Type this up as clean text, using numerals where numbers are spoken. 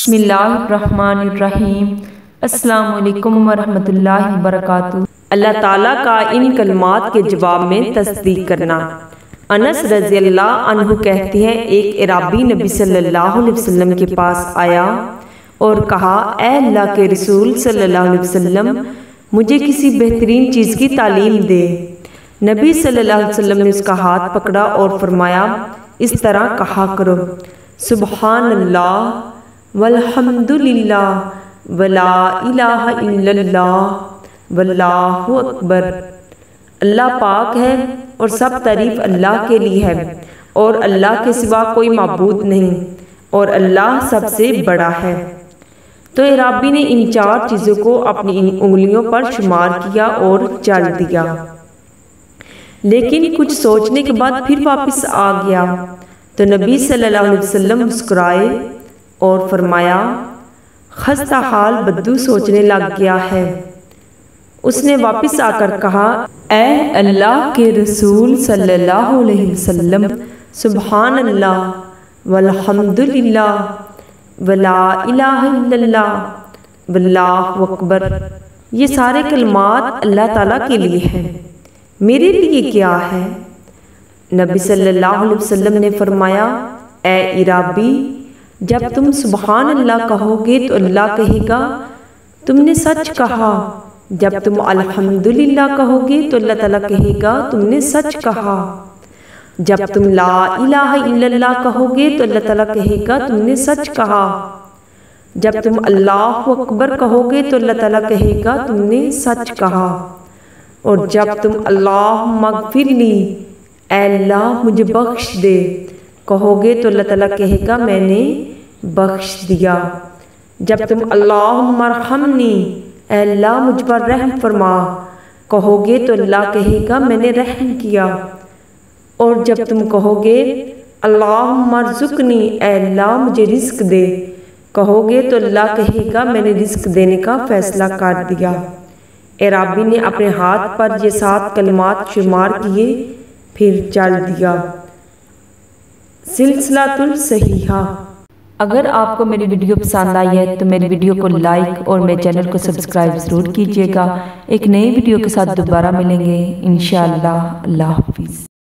बिस्मिल्लाहिर्रहमानिर्रहीम। अस्सलाम वालेकुम वरहमतुल्लाहि वबरकातुहू। अल्लाह ताला का इन कलमात के जवाब में तस्दीक करना। अनस रज़ियल्लाहु अन्हु कहते हैं, एक अरबी नबी सल्लल्लाहु अलैहि वसल्लम के पास आया और कहा, ऐ अल्लाह के रसूल सल्लल्लाहु अलैहि वसल्लम, मुझे किसी बेहतरीन चीज़ की तालीम दे। नबी सल्लल्लाहु अलैहि वसल्लम ने उसका हाथ पकड़ा और फरमाया, इस तरह कहा करो, सुबहानल्लाह वल्हम्दुलिल्लाह वला इलाहा इल्लल्लाह वल्लाहु अकबर। अल्लाह पाक है और सब तारीफ अल्लाह के लिए है और अल्लाह के सिवा कोई माबूद नहीं और अल्लाह सबसे बड़ा है। तो अरबी ने इन चार चीज़ों को अपनी इन उंगलियों पर शुमार किया और चल दिया, लेकिन कुछ सोचने के बाद फिर वापस आ गया। तो नबी सल्लल्लाहु अलैहि वसल्लम मुस्कुराए और फरमाया, खस्ता हाल बद्दू सोचने लग गया है। उसने वापस आकर कहा, ऐ अल्लाह के रसूल सल्लल्लाहु अलैहि वसल्लम, सुभान अल्लाह वल्हम्दुलिल्लाह वला इलाहा इल्लल्लाह वल्लाहु अकबर। ये सारे कलमात अल्लाह ताला के लिए हैं, मेरे लिए क्या है? नबी सल्लल्लाहु अलैहि वसल्लम ने फरमाया, ए अरबी, जब तुम सुभान अल्लाह कहोगे तो अल्लाह कहेगा, तुमने सच कहा। जब तुम अल्हम्दुलिल्लाह कहोगे तो अल्लाह ताला कहेगा, तुमने सच कहा। जब तुम ला इलाहा इल्लल्लाह कहोगे तो अल्लाह ताला कहेगा, तुमने सच कहा। जब तुम अल्लाहु अकबर कहोगे तो अल्लाह ताला कहेगा, तुमने सच कहा। और जब तुम अल्लाह मगफिरली, अल्लाह मुझे बख्श दे, कहोगे तो अल्लाह ताला कहेगा, मैंने बख्श दिया। जब तुम अल्लाह मरहमनी, अल्लाह मुझ पर रहम फरमा, कहोगे तो अल्लाह कहेगा, मैंने रहम किया। और जब तुम कहोगे अल्लाह मरजुकनी, अल्लाह मुझे रिस्क दे, कहोगे तो अल्लाह कहेगा, मैंने रिस्क देने का फैसला कर दिया। अरबी ने अपने हाथ पर ये 7 कलमात शुमार किए, फिर चल दिया। सिलसिलातुल सहीहा। अगर आपको मेरी वीडियो पसंद आई है तो मेरी वीडियो को लाइक और मेरे चैनल को सब्सक्राइब ज़रूर कीजिएगा। एक नई वीडियो के साथ दोबारा मिलेंगे इंशाअल्लाह। अल्लाह हाफिज़।